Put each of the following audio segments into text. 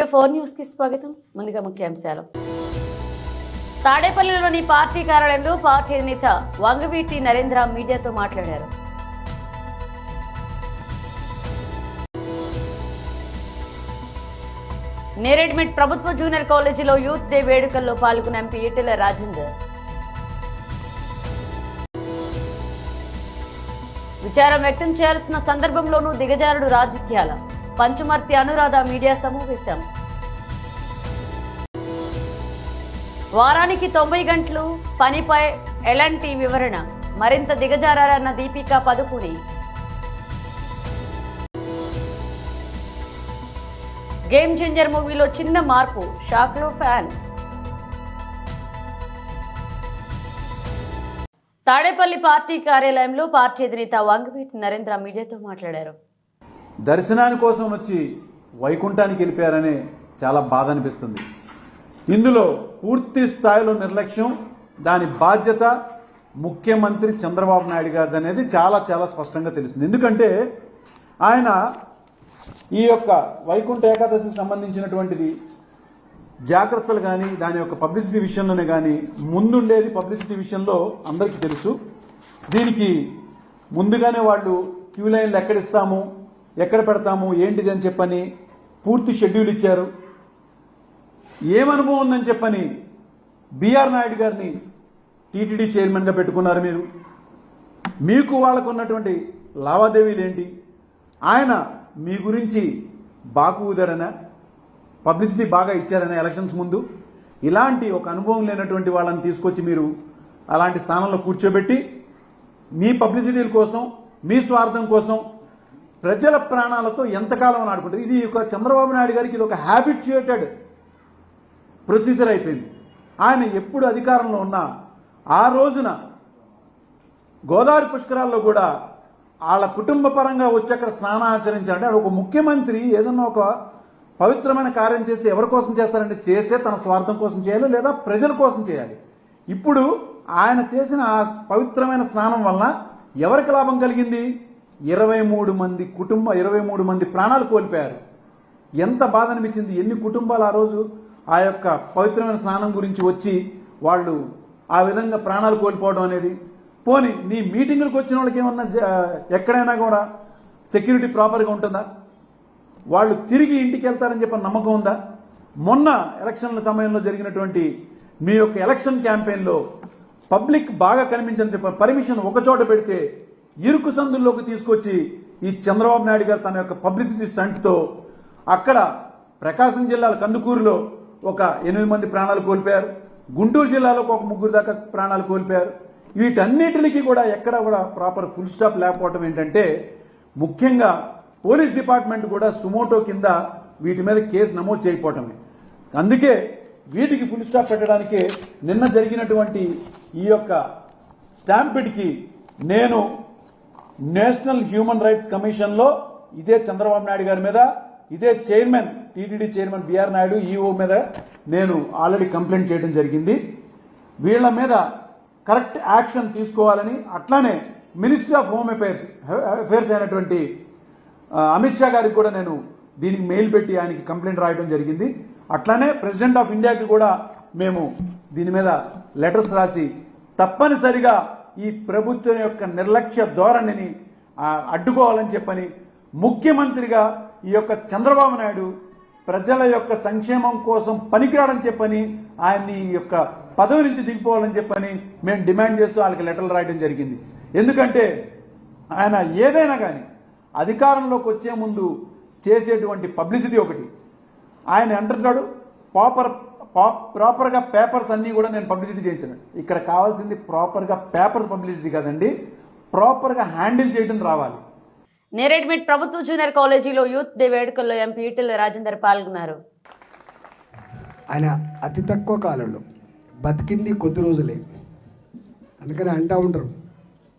టీవీ4 news కి స్వాగతం. ముందుగా ముఖ్యాంశాలు. తాడేపల్లిలోని పార్టీ కార్యాలయంలో పార్టీ నేత వంగవీటి నరేంద్ర మీడియాతో మాట్లాడారు. నేరేడ్మెట్ ప్రభుత్వ జూనియర్ కాలేజీలో యూత్ డే వేడుకల్లో పాల్గొన్న ఎంపీ ఈటెల రాజేందర్. విచారం వ్యక్తం చేయాల్సిన సందర్భంలోనూ దిగజారుడు రాజకీయాల పంచమర్తి అనురాధ మీడియా సమావేశం. వారానికి 90 గంటలు పనిపై ఎలాంటి వివరణ, మరింత దిగజారన్న దీపికా పదుకుని. గేమ్ చేంజర్ మూవీలో చిన్న మార్పు, షాక్లో ఫ్యాన్స్. తాడేపల్లి పార్టీ కార్యాలయంలో పార్టీ అధినేత వంగవీటి నరేంద్ర మీడియాతో మాట్లాడారు. దర్శనాని కోసం వచ్చి వైకుంఠానికి వెళ్ళిపోయారనే చాలా బాధ అనిపిస్తుంది. ఇందులో పూర్తి స్థాయిలో నిర్లక్ష్యం, దాని బాధ్యత ముఖ్యమంత్రి చంద్రబాబు నాయుడు గారిది అనేది చాలా చాలా స్పష్టంగా తెలుస్తుంది. ఎందుకంటే ఆయన ఈ యొక్క వైకుంఠ ఏకాదశికి సంబంధించినటువంటిది జాగ్రత్తలు కానీ దాని యొక్క పబ్లిసిటీ విషయంలోనే కానీ ముందుండేది పబ్లిసిటీ విషయంలో అందరికీ తెలుసు. దీనికి ముందుగానే వాళ్ళు క్యూ లైన్లు ఎక్కడిస్తాము, ఎక్కడ పెడతాము, ఏంటిది అని చెప్పని పూర్తి షెడ్యూల్ ఇచ్చారు. ఏమనుభవం ఉందని చెప్పని బిఆర్ నాయుడు గారిని టీటీడీ చైర్మన్గా పెట్టుకున్నారు. మీకు వాళ్ళకు ఉన్నటువంటి లావాదేవీలు ఏంటి? ఆయన మీ గురించి బాకు ఊదారనా, పబ్లిసిటీ బాగా ఇచ్చారనే ఎలక్షన్స్ ముందు? ఇలాంటి ఒక అనుభవం లేనటువంటి వాళ్ళని తీసుకొచ్చి మీరు అలాంటి స్థానంలో కూర్చోబెట్టి మీ పబ్లిసిటీల కోసం, మీ స్వార్థం కోసం ప్రజల ప్రాణాలతో ఎంతకాలం అని ఆడుకుంటారు. ఇది ఒక చంద్రబాబు నాయుడు గారికి ఇది ఒక హ్యాబిట్యుయేటెడ్ ప్రొసీజర్ అయిపోయింది. ఆయన ఎప్పుడు అధికారంలో ఉన్నా ఆ రోజున గోదావరి పుష్కరాల్లో కూడా వాళ్ళ కుటుంబ పరంగా వచ్చి అక్కడ స్నానం ఆచరించాలంటే ఒక ముఖ్యమంత్రి ఏదన్నా ఒక పవిత్రమైన కార్యం చేస్తే ఎవరి కోసం చేస్తారంటే చేస్తే తన స్వార్థం కోసం చేయాలి, లేదా ప్రజల కోసం చేయాలి. ఇప్పుడు ఆయన చేసిన ఆ పవిత్రమైన స్నానం వలన ఎవరికి లాభం కలిగింది? 23 మంది ప్రాణాలు కోల్పోయారు. ఎంత బాధ అనిపించింది. ఎన్ని కుటుంబాలు ఆ రోజు ఆ యొక్క పవిత్రమైన స్నానం గురించి వచ్చి వాళ్ళు ఆ విధంగా ప్రాణాలు కోల్పోవడం అనేది. పోనీ నీ మీటింగులకు వచ్చిన వాళ్ళకి ఏమన్నా ఎక్కడైనా కూడా సెక్యూరిటీ ప్రాపర్గా ఉంటుందా? వాళ్ళు తిరిగి ఇంటికి వెళ్తారని చెప్పి నమ్మకం ఉందా? మొన్న ఎలక్షన్ల సమయంలో జరిగినటువంటి మీ యొక్క ఎలక్షన్ క్యాంపెయిన్లో పబ్లిక్ బాగా కనిపించని చెప్పి పర్మిషన్ ఒక చోట పెడితే ఇరుకు సందుల్లోకి తీసుకొచ్చి ఈ చంద్రబాబు నాయుడు గారు తన యొక్క పబ్లిసిటీ స్టంట్తో అక్కడ ప్రకాశం జిల్లాలో కందుకూరులో ఒక 8 మంది ప్రాణాలు కోల్పోయారు. గుంటూరు జిల్లాలో ఒక 3 దాకా ప్రాణాలు కోల్పోయారు. వీటన్నిటికీ కూడా ఎక్కడ కూడా ప్రాపర్ ఫుల్ స్టాప్ లేకపోవటం ఏంటంటే ముఖ్యంగా పోలీస్ డిపార్ట్మెంట్ కూడా సుమోటో కింద వీటి మీద కేసు నమోదు చేయకపోవటమే. అందుకే వీటికి ఫుల్ స్టాప్ పెట్టడానికి నిన్న జరిగినటువంటి ఈ యొక్క స్టాంపిడ్కి నేను నేషనల్ హ్యూమన్ రైట్స్ కమిషన్లో ఇదే చంద్రబాబు నాయుడు గారి మీద, ఇదే chairman TTD chairman BR Naidu EO మీద నేను ఆల్రెడీ కంప్లైంట్ చేయడం జరిగింది. వీళ్ళ మీద కరెక్ట్ యాక్షన్ తీసుకోవాలని, అట్లానే మినిస్ట్రీ ఆఫ్ హోమ్ అఫైర్స్ అయినటువంటి అమిత్ షా గారికి కూడా నేను దీనికి మెయిల్ పెట్టి ఆయనకి కంప్లైంట్ రాయడం జరిగింది. అట్లానే ప్రెసిడెంట్ ఆఫ్ ఇండియాకి కూడా మేము దీని మీద లెటర్స్ రాసి తప్పనిసరిగా ఈ ప్రభుత్వం యొక్క నిర్లక్ష్య ధోరణిని అడ్డుకోవాలని చెప్పని ముఖ్యమంత్రిగా ఈ యొక్క చంద్రబాబు నాయుడు ప్రజల యొక్క సంక్షేమం కోసం పనికిరాడని చెప్పని ఆయన్ని ఈ యొక్క పదవి నుంచి దిగిపోవాలని చెప్పని మేము డిమాండ్ చేస్తూ వాళ్ళకి లెటర్లు రాయడం జరిగింది. ఎందుకంటే ఆయన ఏదైనా కానీ అధికారంలోకి వచ్చే ముందు చేసేటువంటి పబ్లిసిటీ ఒకటి. ఆయన అంటున్నాడు ప్రాపర్గా పేపర్స్ అన్నీ కూడా నేను పబ్లిసిటీ చేయించాను. ఇక్కడ కావాల్సింది ప్రాపర్గా పేపర్ పబ్లిసిటీ కాదండి, ప్రాపర్గా హ్యాండిల్ చేయడం రావాలి. నేరేడ్మెట్ ప్రభుత్వ జూనియర్ కాలేజీలో యూత్ డే వేడుకల్లో ఎంపీ ఈటెల రాజేందర్ పాల్గొన్నారు. ఆయన అతి తక్కువ కాలంలో బతికింది కొద్ది రోజులే. అందుకని అంటూ ఉంటారు,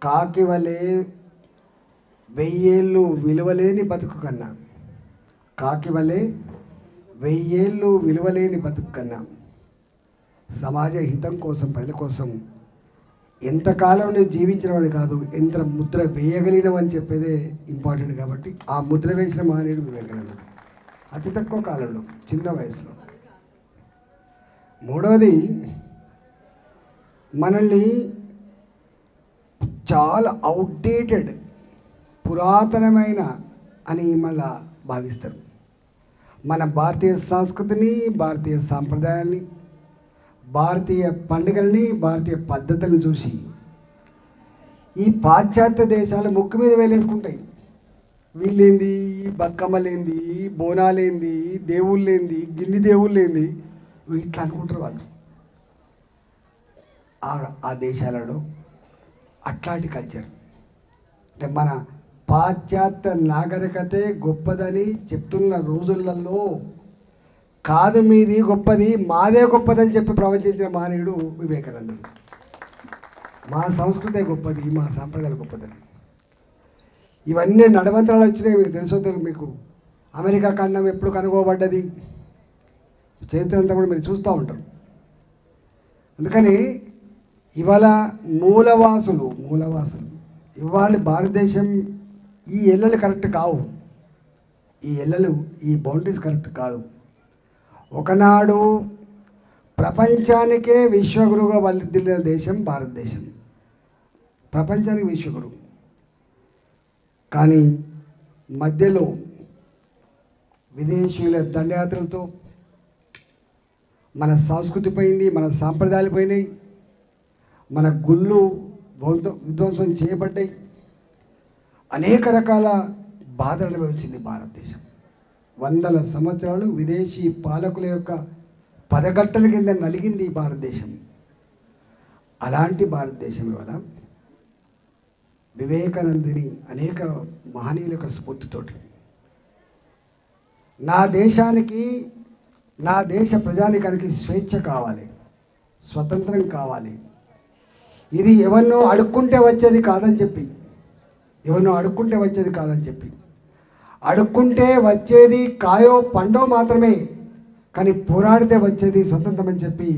కాకి వలె 1000 ఏళ్ళు విలువలేని బతుకు కన్నా, కాకి వలె 1000 ఏళ్ళు విలువలేని బతుకు కన్నా సమాజ హితం కోసం, ప్రజల కోసం ఎంతకాలం జీవించిన వాడు కాదు, ఎంత ముద్ర వేయగలిగినవని చెప్పేదే ఇంపార్టెంట్. కాబట్టి ఆ ముద్ర వేసిన మహనీయుడు వివేకానంద. అతి తక్కువ కాలంలో, చిన్న వయసులో. మూడవది, మనల్ని చాలా అవుట్డేటెడ్, పురాతనమైన అని మళ్ళా భావిస్తారు. మన భారతీయ సంస్కృతిని, భారతీయ సాంప్రదాయాల్ని, భారతీయ పండుగల్ని, భారతీయ పద్ధతులను చూసి ఈ పాశ్చాత్య దేశాలు ముక్కు మీద వేలేసుకుంటాయి. వీళ్ళేంది, బతుకమ్మలేంది, బోనాలేంది, దేవుళ్ళేంది, గిన్ని దేవుళ్ళేంది, ఇట్లా అనుకుంటారు వాళ్ళు. ఆ దేశాలలో అట్లాంటి కల్చర్, అంటే మన పాశ్చాత్య నాగరికతే గొప్పదని చెప్తున్న రోజులలో కాదు మీది గొప్పది, మాదే గొప్పదని చెప్పి ప్రవచించిన మహనీయుడు వివేకానందుడు. మా సంస్కృతే గొప్పది, మా సాంప్రదాయాలు గొప్పదని. ఇవన్నీ నడవంతరాలు వచ్చినాయి. మీకు తెలుసో తెలియదు, మీకు అమెరికా ఖండం ఎప్పుడు కనుగోబడ్డది, చరిత్ర అంతా కూడా మీరు చూస్తూ ఉంటారు. అందుకని ఇవాళ మూలవాసులు ఇవాళ భారతదేశం ఈ ఎల్లలు కరెక్ట్ కావు, ఈ బౌండరీస్ కరెక్ట్ కాదు. ఒకనాడు ప్రపంచానికే విశ్వగురువుగా వల్లిదిల్లిన దేశం భారతదేశం, ప్రపంచానికి విశ్వగురువు. కానీ మధ్యలో విదేశీయుల దండయాత్రలతో మన సంస్కృతి పోయింది, మన సాంప్రదాయాలు పోయినాయి, మన గుళ్ళు విధ్వంసం చేయబడ్డాయి, అనేక రకాల బాధలు అనుభవించింది భారతదేశం. వందల సంవత్సరాలు విదేశీ పాలకుల యొక్క పదగట్టల కింద నలిగింది ఈ భారతదేశం. అలాంటి భారతదేశం వల్ల వివేకానందుని అనేక మహనీయుల యొక్క స్ఫూర్తితోటి నా దేశానికి, నా దేశ ప్రజానికానికి స్వేచ్ఛ కావాలి, స్వతంత్రం కావాలి, ఇది ఎవరినో అడుక్కుంటే వచ్చేది కాదని చెప్పి, అడుక్కుంటే వచ్చేది కాయో పండో మాత్రమే, కానీ పోరాడితే వచ్చేది స్వతంత్రం అని చెప్పి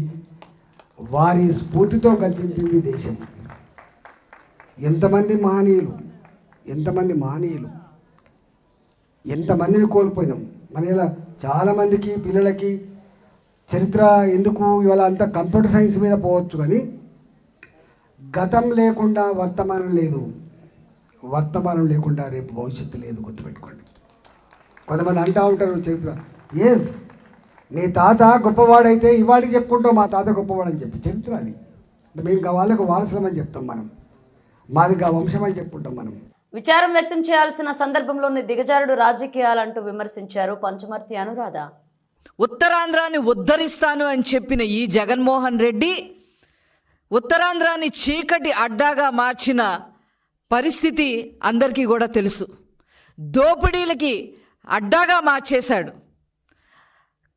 వారి స్ఫూర్తితో కల్పించింది దేశం. ఎంతమంది మహనీయులు, ఎంతమందిని కోల్పోయినాం. మన ఇలా చాలామందికి పిల్లలకి చరిత్ర ఎందుకు ఇవాళ అంతా కంప్యూటర్ సైన్స్ మీద పోవచ్చు, కానీ గతం లేకుండా వర్తమానం లేదు, వర్తమానం లేకుండా రేపు భవిష్యత్తు లేదు. గుర్తుపెట్టుకోండి. కొంతమంది అంటూ ఉంటారు చరిత్ర, ఎస్ నీ తాత గొప్పవాడైతే ఇవాడికి చెప్పుకుంటాం మా తాత గొప్పవాడని చెప్పి. చరిత్ర అది. మేము వాళ్ళకు వారసులమని చెప్తాం, మనం మాది వంశం అని చెప్పుకుంటాం మనం. విచారం వ్యక్తం చేయాల్సిన సందర్భంలోనే దిగజారుడు రాజకీయాలంటూ విమర్శించారు పంచమర్తి అనురాధ. ఉత్తరాంధ్రాన్ని ఉద్ధరిస్తాను అని చెప్పిన ఈ జగన్మోహన్ రెడ్డి ఉత్తరాంధ్రాన్ని చీకటి అడ్డాగా మార్చిన పరిస్థితి అందరికీ కూడా తెలుసు. దోపిడీలకి అడ్డాగా మార్చేశాడు.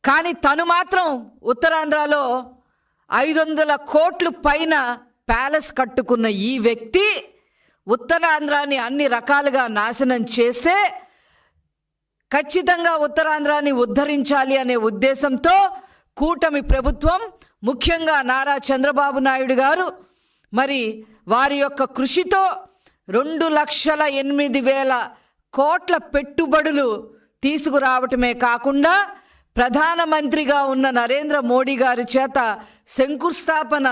కానీ తను మాత్రం ఉత్తరాంధ్రలో 500 కోట్లు పైన ప్యాలెస్ కట్టుకున్న ఈ వ్యక్తి ఉత్తరాంధ్రాన్ని అన్ని రకాలుగా నాశనం చేస్తే ఖచ్చితంగా ఉత్తరాంధ్రాన్ని ఉద్ధరించాలి అనే ఉద్దేశంతో కూటమి ప్రభుత్వం, ముఖ్యంగా నారా చంద్రబాబు నాయుడు గారు మరి వారి యొక్క కృషితో 2,08,000 కోట్ల పెట్టుబడులు తీసుకురావటమే కాకుండా ప్రధానమంత్రిగా ఉన్న నరేంద్ర మోడీ గారి చేత శంకుస్థాపన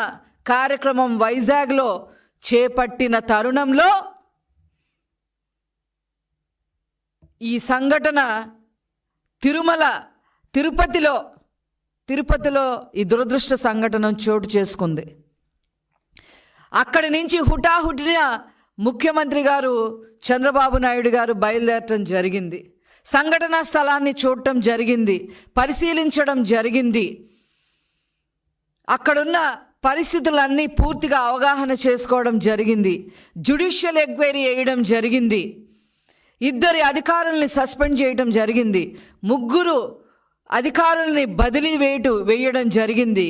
కార్యక్రమం వైజాగ్లో చేపట్టిన తరుణంలో ఈ సంఘటన తిరుపతిలో ఈ దురదృష్ట సంఘటన చోటు చేసుకుంది. అక్కడి నుంచి హుటాహుటిన ముఖ్యమంత్రి గారు చంద్రబాబు నాయుడు గారు బయలుదేరటం జరిగింది. సంఘటనా స్థలాన్ని చూడటం జరిగింది, పరిశీలించడం జరిగింది. అక్కడున్న పరిస్థితులన్నీ పూర్తిగా అవగాహన చేసుకోవడం జరిగింది. జ్యుడిషియల్ ఎంక్వైరీ వేయడం జరిగింది. 2 అధికారుల్ని సస్పెండ్ చేయడం జరిగింది. 3 అధికారుల్ని బదిలీ వేయడం జరిగింది.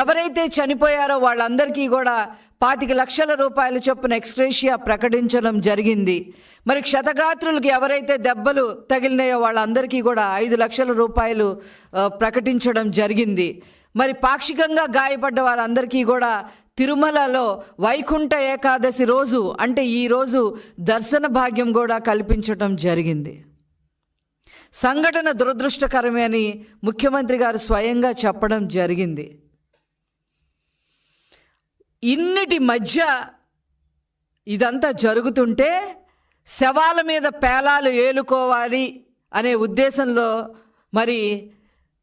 ఎవరైతే చనిపోయారో వాళ్ళందరికీ కూడా 25 లక్షల రూపాయల చొప్పున ఎక్స్గ్రేషియా ప్రకటించడం జరిగింది. మరి క్షతగాత్రులకు ఎవరైతే దెబ్బలు తగిలినాయో వాళ్ళందరికీ కూడా 5 లక్షల రూపాయలు ప్రకటించడం జరిగింది. మరి పాక్షికంగా గాయపడ్డ వారందరికీ కూడా తిరుమలలో వైకుంఠ ఏకాదశి రోజు అంటే ఈ రోజు దర్శన భాగ్యం కూడా కల్పించడం జరిగింది. సంఘటన దురదృష్టకరమే అని ముఖ్యమంత్రి గారు స్వయంగా చెప్పడం జరిగింది. ఇన్నిటి మధ్య ఇదంతా జరుగుతుంటే శవాల మీద పేలాలు ఏలుకోవాలి అనే ఉద్దేశంలో మరి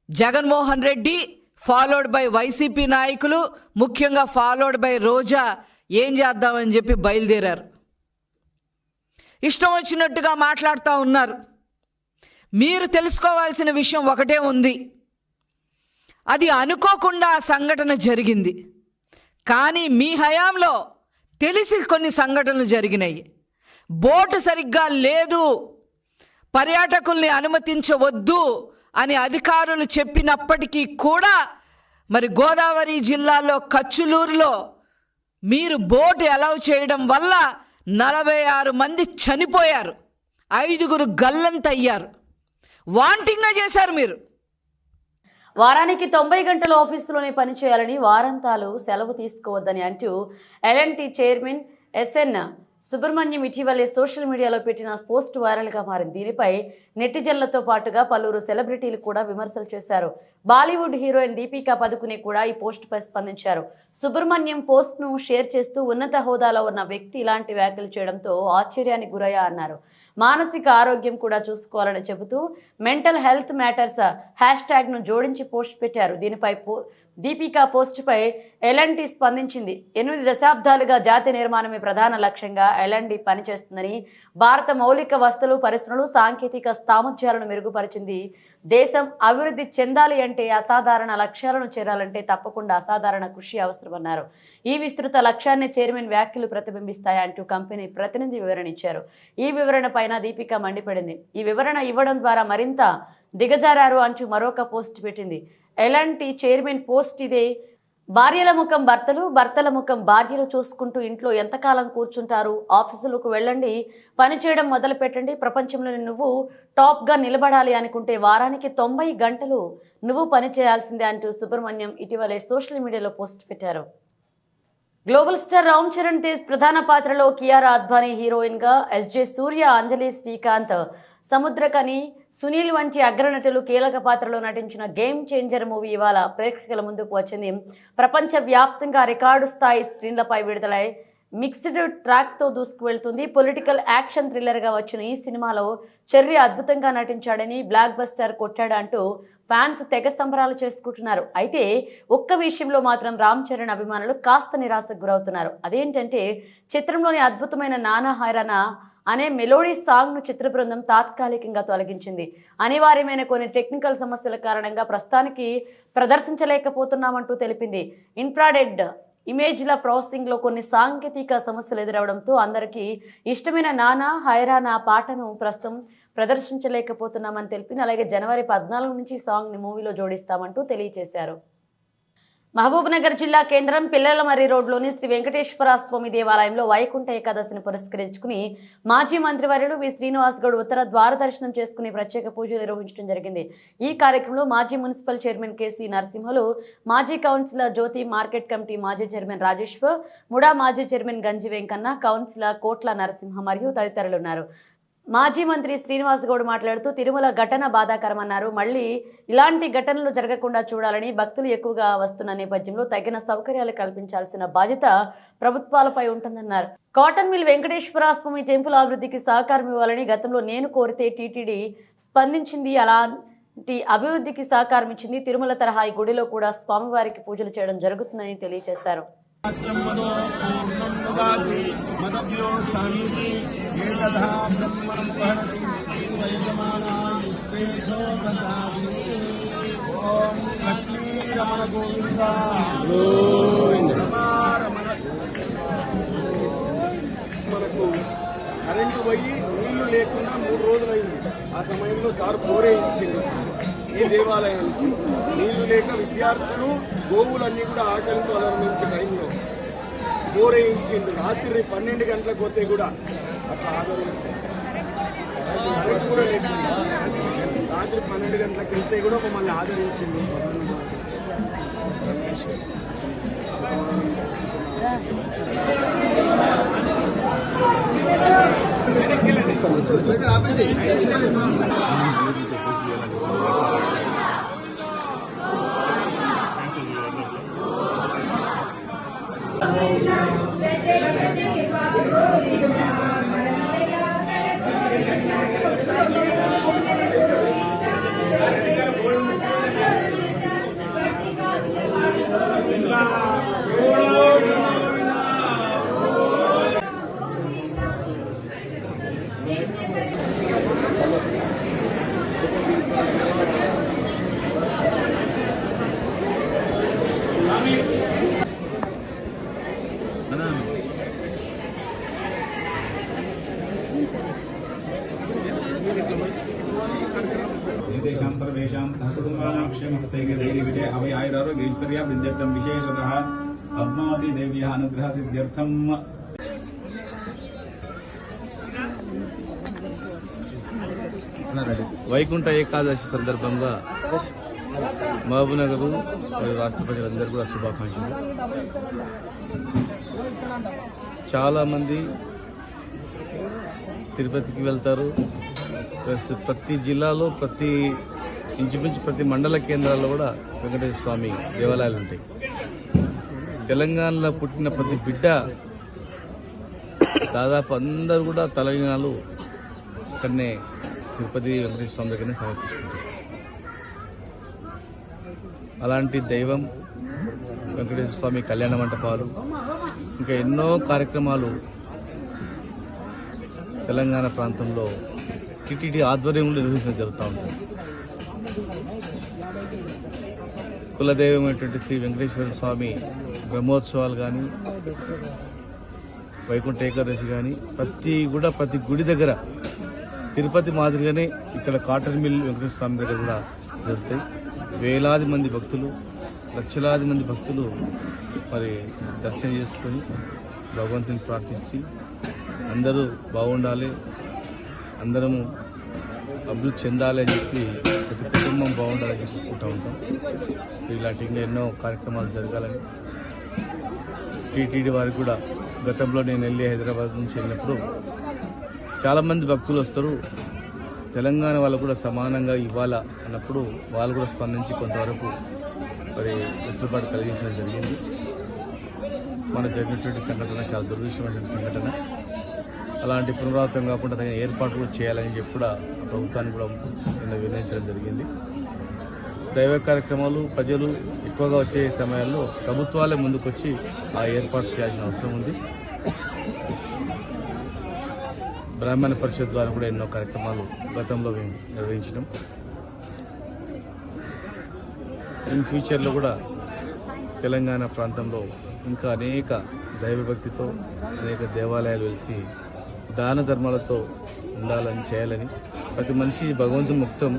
Jaganmohan Reddy followed by YCP నాయకులు, ముఖ్యంగా ఫాలోడ్ బై రోజా ఏం చేద్దామని చెప్పి బయలుదేరారు. ఇష్టం వచ్చినట్టుగా మాట్లాడుతూ ఉన్నారు. మీరు తెలుసుకోవాల్సిన విషయం ఒకటే ఉంది, అది అనుకోకుండా ఆ సంఘటన జరిగింది. కానీ మీ హయాంలో తెలిసి కొన్ని సంఘటనలు జరిగినాయి. బోటు సరిగ్గా లేదు, పర్యాటకుల్ని అనుమతించవద్దు అని అధికారులు చెప్పినప్పటికీ కూడా మరి గోదావరి జిల్లాలో కచ్చులూరులో మీరు బోటు అలౌ చేయడం వల్ల 46 మంది చనిపోయారు, 5 గల్లంతయ్యారు. వాంటింగ్గా చేశారు మీరు. వారానికి 90 గంటలు ఆఫీసులోనే పనిచేయాలని, వారాంతాలు సెలవు తీసుకోవద్దని అంటూ ఎల్ఎన్టీ చైర్మన్ ఎస్ఎన్ సుబ్రహ్మణ్యం ఇటీవలే సోషల్ మీడియాలో పెట్టిన పోస్ట్ వైరల్గా మారింది. దీనిపై నెటిజన్లతో పాటుగా పలువురు సెలబ్రిటీలు కూడా విమర్శలు చేశారు. బాలీవుడ్ హీరోయిన్ దీపికా పదుకునే కూడా ఈ పోస్టుపై స్పందించారు. సుబ్రహ్మణ్యం పోస్ట్ను షేర్ చేస్తూ ఉన్నత హోదాలో ఉన్న వ్యక్తి ఇలాంటి వ్యాఖ్యలు చేయడంతో ఆశ్చర్యానికి గురయ్యా అన్నారు. మానసిక ఆరోగ్యం కూడా చూసుకోవాలని చెబుతూ మెంటల్ హెల్త్ మ్యాటర్స్ హ్యాష్ట్యాగ్ను జోడించి పోస్ట్ పెట్టారు. దీనిపై దీపికా పోస్టుపై ఎల్ఎన్టీ స్పందించింది. 8 దశాబ్దాలుగా జాతి నిర్మాణమే ప్రధాన లక్ష్యంగా ఎల్ఎన్టీ పనిచేస్తుందని, భారత మౌలిక వస్తువులు, పరిశ్రమలు, సాంకేతిక సామర్థ్యాలను మెరుగుపరిచింది. దేశం అభివృద్ధి చెందాలి అంటే, అసాధారణ లక్ష్యాలను చేరాలంటే తప్పకుండా అసాధారణ కృషి అవసరమన్నారు. ఈ విస్తృత లక్ష్యాన్ని చైర్మన్ వ్యాఖ్యలు ప్రతిబింబిస్తాయంటూ కంపెనీ ప్రతినిధి వివరణ ఇచ్చారు. ఈ వివరణ పైన దీపిక మండిపడింది. ఈ వివరణ ఇవ్వడం ద్వారా మరింత దిగజారారు అంటూ మరొక పోస్ట్ పెట్టింది. ఎలాంటి చైర్మన్ పోస్ట్ ఇదే. భార్యల ముఖం భర్తలు, భర్తల ముఖం భార్యలు చూసుకుంటూ ఇంట్లో ఎంతకాలం కూర్చుంటారు? ఆఫీసులకు వెళ్ళండి, పని చేయడం మొదలు పెట్టండి. ప్రపంచంలోని నువ్వు టాప్గా నిలబడాలి అనుకుంటే వారానికి 90 గంటలు నువ్వు పని చేయాల్సిందే అంటూ సుబ్రహ్మణ్యం ఇటీవలే సోషల్ మీడియాలో పోస్ట్ పెట్టారు. గ్లోబల్ స్టార్ రామ్ చరణ్ తేజ్ ప్రధాన పాత్రలో కియారా అద్వానీ హీరోయిన్ గా, ఎస్జే సూర్య, అంజలి శ్రీకాంత్, సముద్రకని, సునీల్ వంటి అగ్రనటులు కీలక పాత్రలో నటించిన గేమ్ చేంజర్ మూవీ ఇవాళ ప్రేక్షకుల ముందుకు వచ్చింది. ప్రపంచ వ్యాప్తంగా రికార్డు స్థాయి స్క్రీన్లపై విడుదలై మిక్స్డ్ ట్రాక్తో దూసుకువెళ్తుంది. పొలిటికల్ యాక్షన్ థ్రిల్లర్గా వచ్చిన ఈ సినిమాలో చెర్రీ అద్భుతంగా నటించాడని, బ్లాక్ బస్టర్ కొట్టాడంటూ ఫ్యాన్స్ తెగ సంబరాలు చేసుకుంటున్నారు. అయితే ఒక్క విషయంలో మాత్రం రామ్ చరణ్ అభిమానులు కాస్త నిరాశకు గురవుతున్నారు. అదేంటంటే చిత్రంలోని అద్భుతమైన నానా హైరానా అనే మెలోడీ సాంగ్ను చిత్ర బృందం తాత్కాలికంగా తొలగించింది. అనివార్యమైన కొన్ని టెక్నికల్ సమస్యల కారణంగా ప్రస్తుతానికి ప్రదర్శించలేకపోతున్నామంటూ తెలిపింది. ఇన్ఫ్రారెడ్ ఇమేజ్ల ప్రాసెసింగ్లో కొన్ని సాంకేతిక సమస్యలు ఎదురవడంతో అందరికీ ఇష్టమైన నానా హైరానా పాటను ప్రస్తుతం ప్రదర్శించలేకపోతున్నామని తెలిపింది. అలాగే జనవరి 14 నుంచి సాంగ్ని మూవీలో జోడిస్తామంటూ తెలియజేశారు. మహబూబ్ నగర్ జిల్లా కేంద్రం పిల్లలమర్రి రోడ్లోని శ్రీ వెంకటేశ్వర స్వామి దేవాలయంలో వైకుంఠ ఏకాదశిని పురస్కరించుకుని మాజీ మంత్రివర్యులు వి శ్రీనివాస్ గౌడ్ ఉత్తర ద్వార దర్శనం చేసుకుని ప్రత్యేక పూజలు నిర్వహించడం జరిగింది. ఈ కార్యక్రమంలో మాజీ మున్సిపల్ చైర్మన్ కేసీ నరసింహులు, మాజీ కౌన్సిలర్ జ్యోతి, మార్కెట్ కమిటీ మాజీ చైర్మన్ రాజేశ్వర్, ముడా మాజీ చైర్మన్ గంజి వెంకన్న, కౌన్సిలర్ కోట్ల నరసింహ మరియు తదితరులు ఉన్నారు. మాజీ మంత్రి శ్రీనివాస్ గౌడ్ మాట్లాడుతూ తిరుమల ఘటన బాధాకరమన్నారు. మళ్లీ ఇలాంటి ఘటనలు జరగకుండా చూడాలని, భక్తులు ఎక్కువగా వస్తున్న నేపథ్యంలో తగిన సౌకర్యాలు కల్పించాల్సిన బాధ్యత ప్రభుత్వాలపై ఉంటుందన్నారు. కాటన్ మిల్ వెంకటేశ్వర స్వామి టెంపుల్ అభివృద్ధికి సహకారం ఇవ్వాలని గతంలో నేను కోరితే టీటీడీ స్పందించింది. అలాంటి అభివృద్ధికి సహకారం ఇచ్చింది. తిరుమల తరహా ఈ గుడిలో కూడా స్వామివారికి పూజలు చేయడం జరుగుతుందని తెలియజేశారు. మనకు కరెంటు పోయి నీళ్లు లేకుండా 3 రోజులైంది. ఆ సమయంలో సార్ బోరే ఇచ్చింది ఈ దేవాలయానికి. నీళ్లు లేక విద్యార్థులు, గోవులన్నీ కూడా ఆకలితో అలర్మించే టైంలో బోరే ఇచ్చింది. రాత్రి 12 గంటలకు పోతే కూడా అట్లా ఆదరించింది. కరెంటు కూడా లేకుండా రాత్రి 12 గంటలకు వెళ్తే కూడా మమ్మల్ని ఆదరించింది. एतेषां सर्वेषां सहकुटुम्बानां क्षेमस्थैर्यधैर्यविजय अभयायुरारोग्य ऐश्वर्याभिवृद्ध्यर्थं विशेषतः पद्मावतीदेव्याः अनुग्रहसिद्ध्यर्थं వైకుంఠ ఏకాదశి సందర్భంగా మహబూబ్నగర్ మరియు రాష్ట్ర ప్రజలందరూ కూడా శుభాకాంక్షలు. చాలామంది తిరుపతికి వెళ్తారు. ప్రతి జిల్లాలో ఇంచుమించు ప్రతి మండల కేంద్రాల్లో కూడా వెంకటేశ్వర స్వామి దేవాలయాలు ఉంటాయి. తెలంగాణలో పుట్టిన ప్రతి బిడ్డ దాదాపు అందరూ కూడా తెలంగాణలో అక్కడనే తిరుపతి వెంకటేశ్వర స్వామి దగ్గరనే సమర్పించుకుంటారు. అలాంటి దైవం వెంకటేశ్వర స్వామి కళ్యాణ మంటపాలు ఇంకా ఎన్నో కార్యక్రమాలు తెలంగాణ ప్రాంతంలో టీటీడీ ఆధ్వర్యంలో నిర్వహించడం జరుగుతూ ఉంటుంది. కులదైవమైనటువంటి శ్రీ వెంకటేశ్వర స్వామి బ్రహ్మోత్సవాలు కానీ వైకుంఠ ఏకాదశి కానీ ప్రతి గుడి దగ్గర తిరుపతి మాదిరిగానే ఇక్కడ కాటన్ మిల్ వెంకటేశ్వర స్వామి దగ్గర కూడా జరుగుతాయి. వేలాది మంది భక్తులు, లక్షలాది మంది భక్తులు మరి దర్శనం చేసుకొని భగవంతుని ప్రార్థించి అందరూ బాగుండాలి, అందరము అభివృద్ధి చెందాలి అని చెప్పి ప్రతి కుటుంబం బాగుండాలని చెప్పుకుంటూ ఉంటాం. ఇలాంటి ఇంకా ఎన్నో కార్యక్రమాలు జరగాలని టీటీడీ వారికి కూడా గతంలో నేను వెళ్ళి హైదరాబాద్ నుంచి వెళ్ళినప్పుడు చాలామంది భక్తులు వస్తారు, తెలంగాణ వాళ్ళు కూడా సమానంగా ఇవ్వాలా అన్నప్పుడు వాళ్ళు కూడా స్పందించి కొంతవరకు మరి వెసులుబాటు కలిగించడం జరిగింది. మనకు జరిగినటువంటి సంఘటన చాలా దురదృష్టమైనటువంటి సంఘటన. అలాంటి పునరావృతం కాకుండా తగిన ఏర్పాట్లు కూడా చేయాలని చెప్పి కూడా ప్రభుత్వాన్ని కూడా నిర్ణయించడం జరిగింది. దైవ కార్యక్రమాలు ప్రజలు ఎక్కువగా వచ్చే సమయాల్లో ప్రభుత్వాలే ముందుకొచ్చి ఆ ఏర్పాటు చేయాల్సిన అవసరం ఉంది. బ్రాహ్మణ పరిషత్ ద్వారా కూడా ఎన్నో కార్యక్రమాలు గతంలో మేము నిర్వహించడం. ఇన్ ఫ్యూచర్లో కూడా తెలంగాణ ప్రాంతంలో ఇంకా అనేక దైవభక్తితో అనేక దేవాలయాలు వెలిసి దాన ధర్మాలతో ఉండాలని చేయాలని ప్రతి మనిషి భగవంతుని మొక్కుతాం,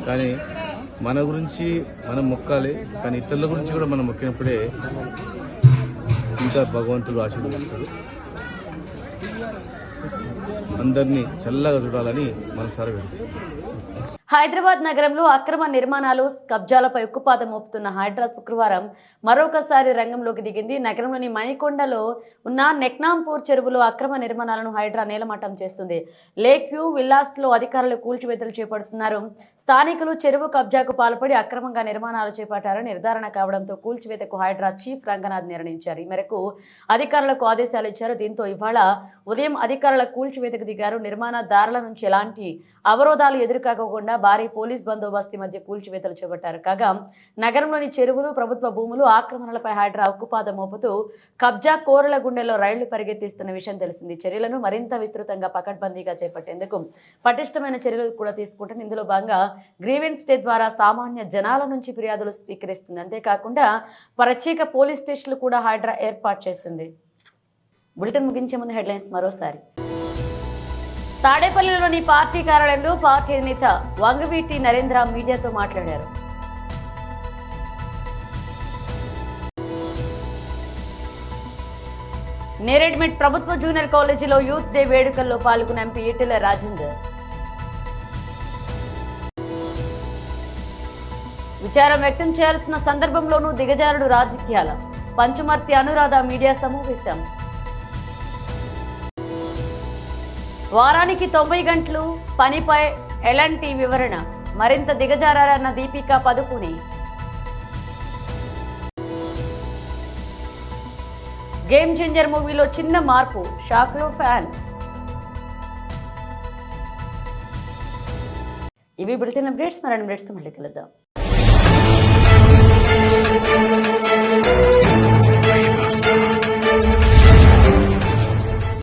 కానీ మన గురించి మనం మొక్కాలి, కానీ ఇతరుల గురించి కూడా మనం మొక్కినప్పుడే ఇంకా భగవంతుడు ఆశీర్వదిస్తాడు. అందరినీ చల్లగా చూడాలని మనసారా వేడుకుంటున్నాం. హైదరాబాద్ నగరంలో అక్రమ నిర్మాణాలు, కబ్జాలపై ఉక్కుపాదం మోపుతున్న హైడ్రా శుక్రవారం మరొకసారి రంగంలోకి దిగింది. నగరంలోని మణికొండలో ఉన్న నెక్నాంపూర్ చెరువులో అక్రమ నిర్మాణాలను హైడ్రా నేలమట్టం చేస్తుంది. లేక్ వ్యూ విల్లాస్ లో అధికారులు కూల్చివేతలు చేపడుతున్నారు. స్థానికులు చెరువు కబ్జాకు పాల్పడి అక్రమంగా నిర్మాణాలు చేపట్టారని నిర్ధారణ కావడంతో కూల్చివేతకు హైడ్రా చీఫ్ రంగనాథ్ నిర్ణయించారు. ఈ మేరకు అధికారులకు ఆదేశాలు ఇచ్చారు. దీంతో ఇవాళ ఉదయం అధికారుల కూల్చివేతకు దిగారు. నిర్మాణదారుల నుంచి ఎలాంటి అవరోధాలు ఎదురుకాకుండా భారీ పోలీస్ బందోబస్తు మధ్య కూల్చివేతలు చేపట్టారు. కాగా నగరంలోని చెరువులు, ప్రభుత్వ భూములు ఆక్రమణలపై హైడ్రా ఉక్కుపాదం మోపుతూ కబ్జా కోరల గుండెల్లో రైళ్లు పరిగెత్తిస్తున్న విషయం తెలిసింది. చర్యలను మరింత విస్తృతంగా పకడ్బందీగా చేపట్టేందుకు పటిష్టమైన చర్యలు కూడా తీసుకుంటుంది. ఇందులో భాగంగా గ్రీవెన్స్ డే ద్వారా సామాన్య జనాల నుంచి ఫిర్యాదులు స్వీకరిస్తుంది. అంతేకాకుండా ప్రత్యేక పోలీస్ స్టేషన్లు కూడా హైడ్రా ఏర్పాటు చేసింది. బులెటిన్ ముగించే ముందు హెడ్లైన్స్ మరోసారి. తాడేపల్లిలోని పార్టీ కార్యాలయంలో పార్టీ నేత వంగవీటి నరేంద్ర మీడియాతో మాట్లాడారు. నేరేడ్మెట్ ప్రభుత్వ జూనియర్ కాలేజీలో యూత్ డే వేడుకల్లో పాల్గొన్న ఎంపీ ఈటెల రాజేందర్. విచారం వ్యక్తం చేయాల్సిన సందర్భంలోనూ దిగజారుడు రాజకీయాల పంచుమర్తి అనురాధ మీడియా సమావేశం. వారానికి 90 గంటలు పనిపై ఎలాంటి వివరణ, మరింత దిగజారన్న దీపికా పదుకుని. గేమ్ చేంజర్ మూవీలో చిన్న మార్పు, షాక్లో ఫ్యాన్స్. ఇవి బులెటిన్ అప్డేట్స్. మరిన్ని అప్డేట్స్తో మళ్ళీ కలుద్దాం.